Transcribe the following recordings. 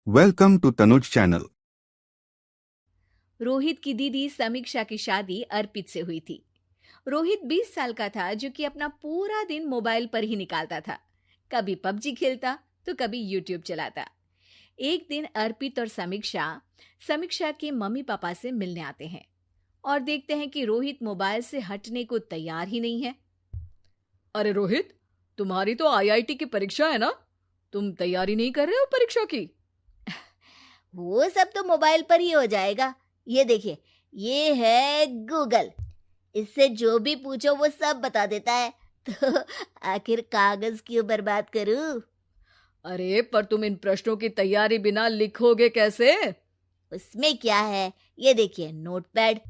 Welcome to Tanuj channel. Rohit की दीदी समीक्षा की शादी अर्पित से हुई थी। रोहित 20 साल का था जो कि अपना पूरा दिन मोबाइल पर ही निकालता था। कभी पबजी खेलता तो कभी यूट्यूब चलाता। एक दिन अर्पित और समीक्षा समीक्षा के मम्मी पापा से मिलने आते हैं और देखते हैं कि रोहित मोबाइल से हटने को तैयार ही नहीं है। अरे रोहित, तुम्हारी तो आईआईटी की परीक्षा है ना? तुम तैयारी नहीं कर रहे हो परीक्षा की? वो सब तो मोबाइल पर ही हो जाएगा। ये देखिए, ये है गूगल। इससे जो भी पूछो वो सब बता देता है। तो आखिर कागज क्यों बर्बाद करूं? अरे पर तुम इन प्रश्नों की तैयारी बिना लिखोगे कैसे? उसमें क्या है, ये देखिए नोटपैड,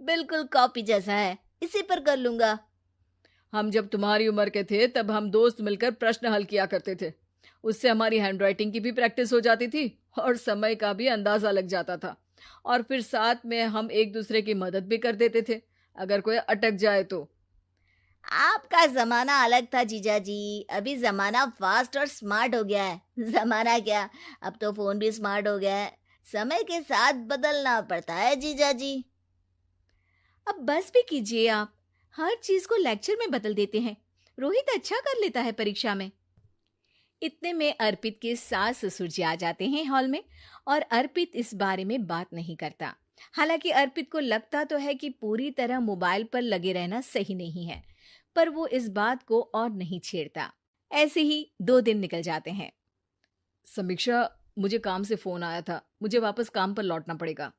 बिल्कुल कॉपी जैसा है, इसी पर कर लूंगा। हम जब तुम्हारी उम्र के थे तब हम दोस्त मिलकर प्रश्न हल किया करते थे। उससे हमारी हैंडराइटिंग की भी प्रैक्टिस हो जाती थी और समय का भी अंदाजा लग जाता था। और फिर साथ में हम एक दूसरे की मदद भी कर देते थे अगर कोई अटक जाए तो। आपका जमाना अलग था जीजा जी। अभी जमाना फास्ट और स्मार्ट हो गया है। जमाना क्या, अब तो फोन भी स्मार्ट हो गया है। समय के साथ बदलना पड़ता है जीजा जी। अब बस भी कीजिए आप, हर चीज को लेक्चर में बदल देते हैं। रोहित अच्छा कर लेता है परीक्षा में। इतने में अर्पित के सास ससुर जी आ जाते हैं हॉल में और अर्पित इस बारे में बात नहीं करता। हालांकि अर्पित को लगता तो है कि पूरी तरह मोबाइल पर लगे रहना सही नहीं है, पर वो इस बात को और नहीं छेड़ता। ऐसे ही 2 दिन निकल जाते हैं। समीक्षा, मुझे काम से फोन आया था, मुझे वापस काम पर लौटना पड़ेगा।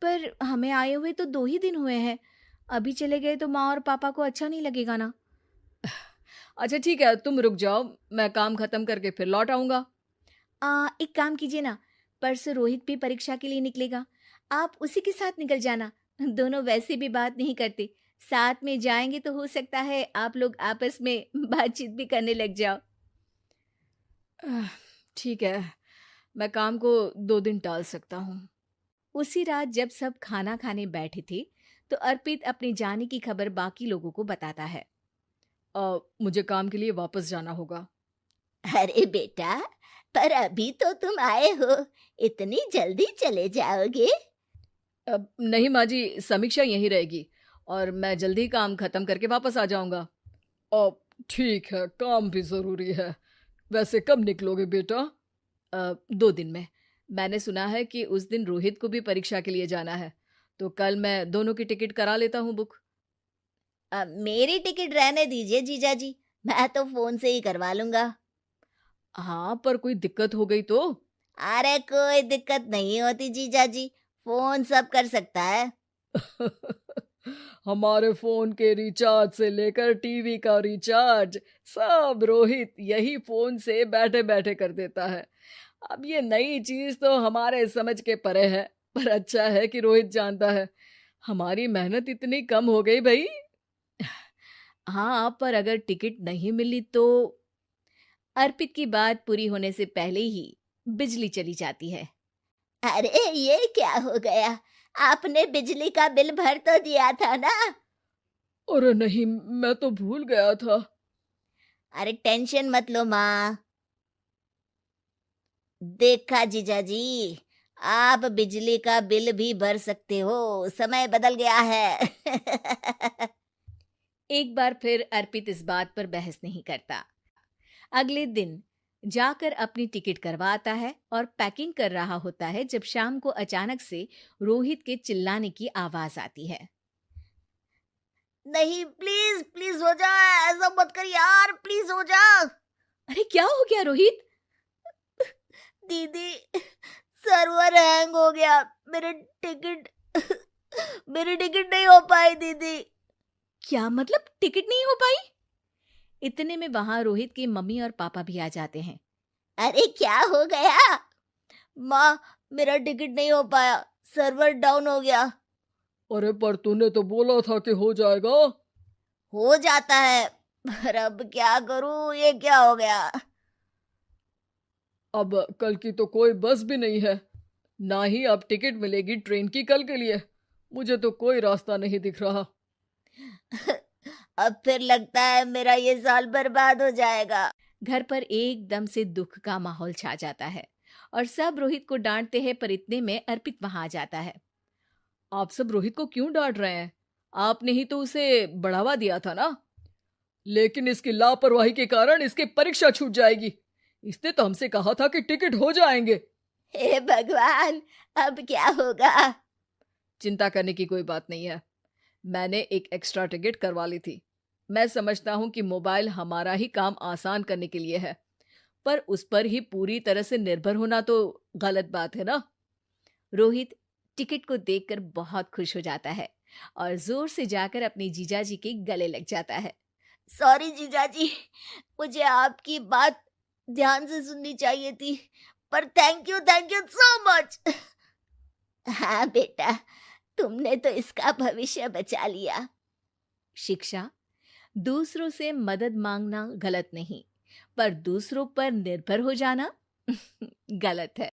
पर हमें आए हुए तो 2 ही दिन हुए हैं। अभी चले गए तो माँ और पापा को अच्छा नहीं लगेगा ना। अच्छा ठीक है, तुम रुक जाओ, मैं काम खत्म करके फिर लौट आऊंगा। एक काम कीजिए ना, परसों रोहित भी परीक्षा के लिए निकलेगा, आप उसी के साथ निकल जाना। दोनों वैसे भी बात नहीं करते, साथ में जाएंगे तो हो सकता है आप लोग आपस में बातचीत भी करने लग जाओ। आह, ठीक है, मैं काम को 2 दिन टाल सकता हूँ। उसी रात जब सब खाना खाने बैठे थे तो अर्पित अपने जाने की खबर बाकी लोगों को बताता है। मुझे काम के लिए वापस जाना होगा। अरे बेटा, पर अभी तो तुम आए हो, इतनी जल्दी चले जाओगे? नहीं माँ जी, समीक्षा यहीं रहेगी और मैं जल्दी काम खत्म करके वापस आ जाऊंगा। ठीक है, काम भी जरूरी है। वैसे कब निकलोगे बेटा? 2 दिन में। मैंने सुना है कि उस दिन रोहित को भी परीक्षा के लिए जाना है, तो कल मैं दोनों की टिकट करा लेता हूँ बुक। मेरी टिकट रहने दीजिए जीजा जी, मैं तो फोन से ही करवा लूंगा। हाँ, पर कोई दिक्कत हो गई तो? अरे कोई दिक्कत नहीं होती जीजा जी, फोन सब कर सकता है। हमारे फोन के रिचार्ज से लेकर टीवी का रिचार्ज सब रोहित यही फोन से बैठे बैठे कर देता है। अब ये नई चीज तो हमारे समझ के परे है, पर अच्छा है कि रोहित जानता है। हमारी मेहनत इतनी कम हो गई भाई। हाँ, पर अगर टिकट नहीं मिली तो? अर्पित की बात पूरी होने से पहले ही बिजली चली जाती है। अरे ये क्या हो गया, आपने बिजली का बिल भर तो दिया था ना? अरे नहीं, मैं तो भूल गया था। अरे टेंशन मत लो माँ। देखा जीजा जी, आप बिजली का बिल भी भर सकते हो, समय बदल गया है। एक बार फिर अर्पित इस बात पर बहस नहीं करता। अगले दिन जाकर अपनी टिकट करवाता है और पैकिंग कर रहा होता है जब शाम को अचानक से रोहित के चिल्लाने की आवाज आती है। नहीं, प्लीज प्लीज हो जा, ऐसा मत कर यार, प्लीज हो जा। अरे क्या हो गया रोहित? दीदी, सर्वर हैंग हो गया, मेरी टिकट नहीं हो पाई दीदी। क्या मतलब टिकट नहीं हो पाई? इतने में वहां रोहित के मम्मी और पापा भी आ जाते हैं। अरे क्या हो गया? माँ, मेरा टिकट नहीं हो पाया, सर्वर डाउन हो गया। अरे पर तूने तो बोला था कि हो जाएगा। हो जाता है, पर अब क्या करूं, ये क्या हो गया? अब कल की तो कोई बस भी नहीं है, ना ही अब टिकट मिलेगी ट्रेन की कल के लिए। मुझे तो कोई रास्ता नहीं दिख रहा। अब फिर लगता है मेरा ये साल बर्बाद हो जाएगा। घर पर एकदम से दुख का माहौल छा जाता है और सब रोहित को डांटते हैं, पर इतने में अर्पित वहां आ जाता है। आप सब रोहित को क्यों डांट रहे हैं? आपने ही तो उसे बढ़ावा दिया था ना। लेकिन इसकी लापरवाही के कारण इसकी परीक्षा छूट जाएगी। इसने तो हमसे कहा था कि टिकट हो जाएंगे। हे भगवान, अब क्या होगा? चिंता करने की कोई बात नहीं है। मैंने एक एक्स्ट्रा टिकट करवा ली थी। मैं समझता हूँ कि मोबाइल हमारा ही काम आसान करने के लिए है, पर उस पर ही पूरी तरह से निर्भर होना तो गलत बात है ना। रोहित टिकट को देखकर बहुत खुश हो जाता है और जोर से जाकर अपने जीजाजी के गले लग जाता है। सॉरी जीजाजी, मुझे आपकी बात ध्यान से सुननी चाहिए थी, पर थैंक यू सो मच। हाँ बेटा, तुमने तो इसका भविष्य बचा लिया। शिक्षा, दूसरों से मदद मांगना गलत नहीं, पर दूसरों पर निर्भर हो जाना गलत है।